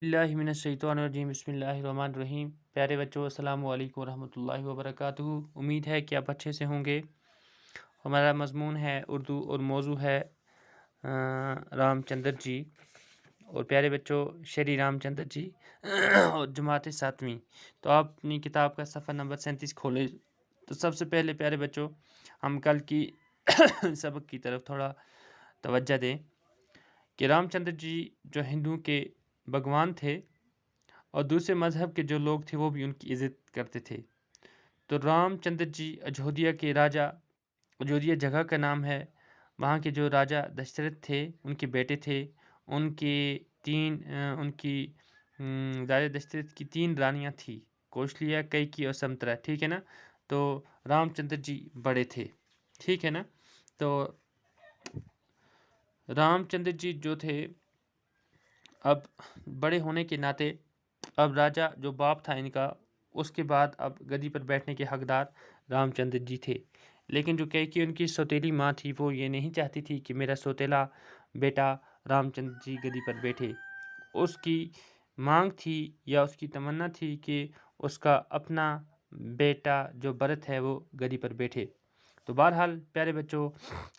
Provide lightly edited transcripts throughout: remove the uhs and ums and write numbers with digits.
اللہ من الشیطان الرجیم بسم اللہ الرحمن الرحیم۔ پیارے بچوں السلام علیکم ورحمۃ اللہ وبرکاتہ۔ امید ہے کہ آپ اچھے سے ہوں گے۔ ہمارا مضمون ہے اردو اور موضوع ہے رام چندر جی۔ اور پیارے بچوں شری رام چندر جی اور جماعت ساتویں۔ تو آپ اپنی کتاب کا صفحہ نمبر 37 کھولیں۔ تو سب سے پہلے پیارے بچوں ہم کل کی سبق کی طرف تھوڑا توجہ دیں کہ رام چندر جی جو ہندوؤں کے بھگوان تھے اور دوسرے مذہب کے جو لوگ تھے وہ بھی ان کی عزت کرتے تھے۔ تو رام چندر جی اجودھیا کے راجا، اجودھیا جگہ کا نام ہے، وہاں کے جو راجا دشرتھ تھے ان کے بیٹے تھے۔ ان کے راجا دشرتھ کی 3 رانیاں تھیں، کوشلیا، کیکی اور سمترا، ٹھیک ہے نا۔ تو رام چندر جی بڑے تھے، ٹھیک ہے نا۔ تو رام چندر جی جو تھے اب بڑے ہونے کے ناطے اب راجا جو باپ تھا ان کا، اس کے بعد اب گدی پر بیٹھنے کے حقدار رام چندر جی تھے۔ لیکن جو کیکی ان کی سوتیلی ماں تھی وہ یہ نہیں چاہتی تھی کہ میرا سوتیلا بیٹا رام چندر جی گدی پر بیٹھے۔ اس کی مانگ تھی یا اس کی تمنا تھی کہ اس کا اپنا بیٹا جو بھرت ہے وہ گدی پر بیٹھے۔ تو بہرحال پیارے بچوں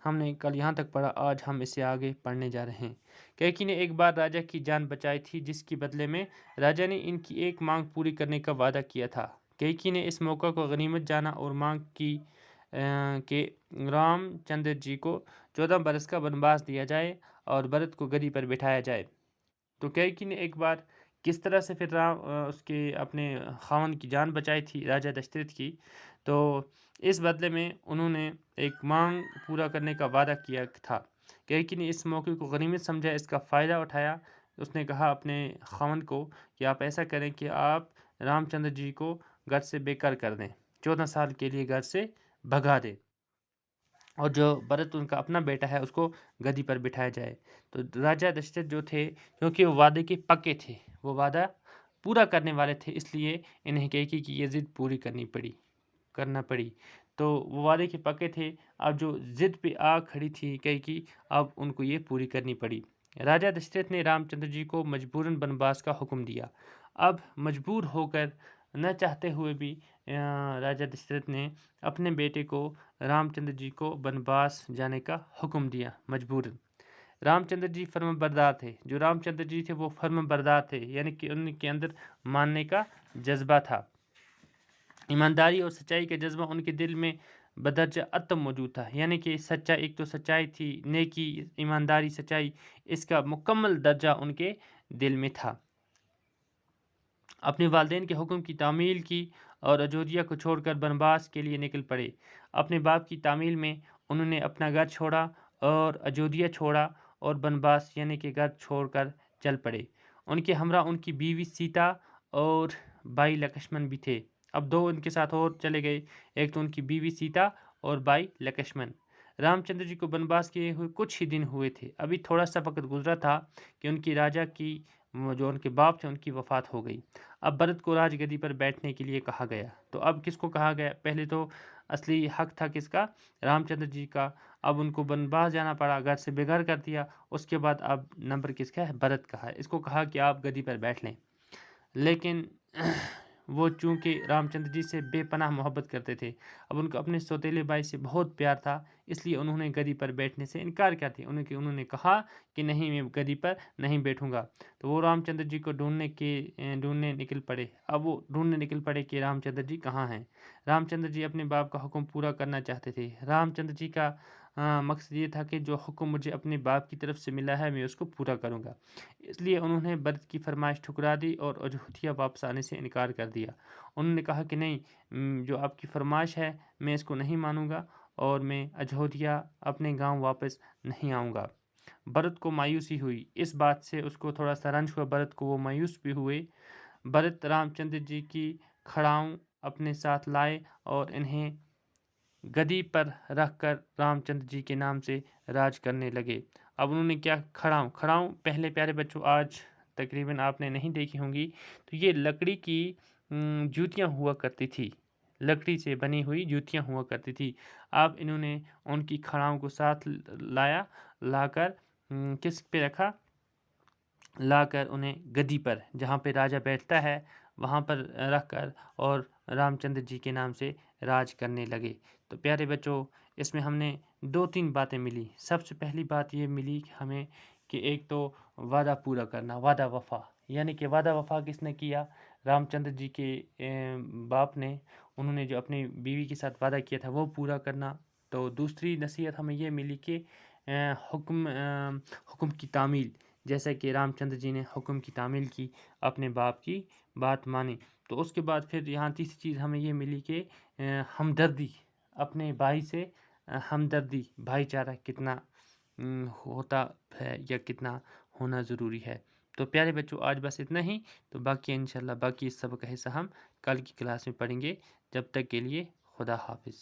ہم نے کل یہاں تک پڑھا، آج ہم اس سے آگے پڑھنے جا رہے ہیں۔ کیکی نے ایک بار راجا کی جان بچائی تھی، جس کے بدلے میں راجا نے ان کی ایک مانگ پوری کرنے کا وعدہ کیا تھا۔ کیکی نے اس موقع کو غنیمت جانا اور مانگ کی کہ رام چندر جی کو 14 برس کا بنواس دیا جائے اور بھرت کو گدی پر بٹھایا جائے۔ تو کیکی نے ایک بار کس طرح سے پھر اس کے اپنے خاوند کی جان بچائی تھی راجا دشرتھ کی، تو اس بدلے میں انہوں نے ایک مانگ پورا کرنے کا وعدہ کیا تھا۔ کیکی نے اس موقع کو غنیمت سمجھا، اس کا فائدہ اٹھایا۔ اس نے کہا اپنے خاوند کو کہ آپ ایسا کریں کہ آپ رام چندر جی کو گھر سے بے گھر کر دیں، 14 سال کے لیے گھر سے بھگا دیں، اور جو بھرت ان کا اپنا بیٹا ہے اس کو گدی پر بٹھایا جائے۔ تو راجا دشرتھ جو تھے، کیونکہ وہ وعدے کے پکے تھے، وہ وعدہ پورا کرنے والے تھے، اس لیے انہیں کیکی کی یہ ضد پوری کرنا پڑی۔ تو وہ وعدے کے پکے تھے، اب جو ضد پہ آ کھڑی تھی کیکی، اب ان کو یہ پوری کرنی پڑی۔ راجا دشرتھ نے رام چندر جی کو مجبوراً بنواس کا حکم دیا۔ اب مجبور ہو کر، نہ چاہتے ہوئے بھی، راجا دشرتھ نے اپنے بیٹے کو رام چندر جی کو بنواس جانے کا حکم دیا مجبوراً۔ رام چندر جی فرم بردار تھے، جو رام چندر جی تھے وہ فرم بردار تھے، یعنی کہ ان کے اندر ماننے کا جذبہ تھا۔ ایمانداری اور سچائی کا جذبہ ان کے دل میں بدرجہ اتم موجود تھا، یعنی کہ ایک تو سچائی تھی، نیکی، ایمانداری، سچائی، اس کا مکمل درجہ ان کے دل میں تھا۔ اپنے والدین کے حکم کی تعمیل کی اور اجودھیا کو چھوڑ کر بنواس کے لیے نکل پڑے۔ اپنے باپ کی تعمیل میں انہوں نے اپنا گھر چھوڑا اور اجودھیا چھوڑا اور بنواس یعنی کہ گھر چھوڑ کر چل پڑے۔ ان کے ہمراہ ان کی بیوی سیتا اور بھائی لکشمن بھی تھے۔ اب 2 ان کے ساتھ اور چلے گئے، ایک تو ان کی بیوی سیتا اور بھائی لکشمن۔ رام چندر جی کو بنواس کیے ہوئے کچھ ہی دن ہوئے تھے، ابھی تھوڑا سا وقت گزرا تھا کہ ان کی راجا کی جو ان کے باپ تھے ان کی وفات ہو گئی۔ اب بھرت کو راج گدی پر بیٹھنے کے لیے کہا گیا۔ تو اب کس کو کہا گیا؟ پہلے تو اصلی حق تھا کس کا؟ رام چندر جی کا۔ اب ان کو بنواس جانا پڑا، گھر سے بے گھر کر دیا۔ اس کے بعد اب نمبر کس کا ہے؟ بھرت کا ہے۔ اس کو کہا کہ آپ گدی پر بیٹھ لیں، لیکن وہ چونکہ رام چندر جی سے بے پناہ محبت کرتے تھے، اب ان کو اپنے سوتیلے بھائی سے بہت پیار تھا، اس لیے انہوں نے گدی پر بیٹھنے سے انکار کیا تھا۔ انہوں نے کہا کہ نہیں، میں گدی پر نہیں بیٹھوں گا۔ تو وہ رام چندر جی کو ڈھونڈنے نکل پڑے۔ اب وہ ڈھونڈنے نکل پڑے کہ رام چندر جی کہاں ہیں۔ رام چندر جی اپنے باپ کا حکم پورا کرنا چاہتے تھے۔ رام چندر جی کا مقصد یہ تھا کہ جو حکم مجھے اپنے باپ کی طرف سے ملا ہے میں اس کو پورا کروں گا، اس لیے انہوں نے بھرت کی فرمائش ٹھکرا دی اور اجودھیا واپس آنے سے انکار کر دیا۔ انہوں نے کہا کہ نہیں، جو آپ کی فرمائش ہے میں اس کو نہیں مانوں گا اور میں اجودھیا اپنے گاؤں واپس نہیں آؤں گا۔ بھرت کو مایوسی ہوئی اس بات سے، اس کو تھوڑا سا رنج ہوا بھرت کو، وہ مایوس بھی ہوئے۔ بھرت رام چندر جی کی کھڑاؤں اپنے ساتھ لائے اور انہیں گدی پر رکھ کر رام چندر جی کے نام سے راج کرنے لگے۔ اب انہوں نے کیا؟ کھڑاؤں پہلے پیارے بچوں آج تقریباً آپ نے نہیں دیکھی ہوں گی، تو یہ لکڑی کی جوتیاں ہوا کرتی تھی، لکڑی سے بنی ہوئی جوتیاں ہوا کرتی تھی۔ اب انہوں نے ان کی کھڑاؤں کو ساتھ لا کر کس پہ رکھا؟ لا کر انہیں گدی پر جہاں پہ راجا بیٹھتا ہے وہاں پر رکھ کر اور رام چندر جی کے نام سے راج کرنے لگے۔ تو پیارے بچوں، اس میں ہم نے 2-3 باتیں ملی۔ سب سے پہلی بات یہ ملی کہ ہمیں کہ ایک تو وعدہ پورا کرنا، وعدہ وفا، یعنی کہ وعدہ وفا کس نے کیا؟ رام چندر جی کے باپ نے، انہوں نے جو اپنی بیوی کے ساتھ وعدہ کیا تھا وہ پورا کرنا۔ تو دوسری نصیحت ہمیں یہ ملی کہ حکم کی تعمیل، جیسا کہ رام چندر جی نے حکم کی تعمیل کی، اپنے باپ کی بات مانی۔ تو اس کے بعد پھر یہاں تیسری چیز ہمیں یہ ملی کہ ہمدردی، اپنے بھائی سے ہمدردی، بھائی چارہ کتنا ہوتا ہے یا کتنا ہونا ضروری ہے۔ تو پیارے بچوں، آج بس اتنا ہی، تو باقی انشاءاللہ باقی اس سبق کا حصہ ہم کل کی کلاس میں پڑھیں گے۔ جب تک کے لیے خدا حافظ۔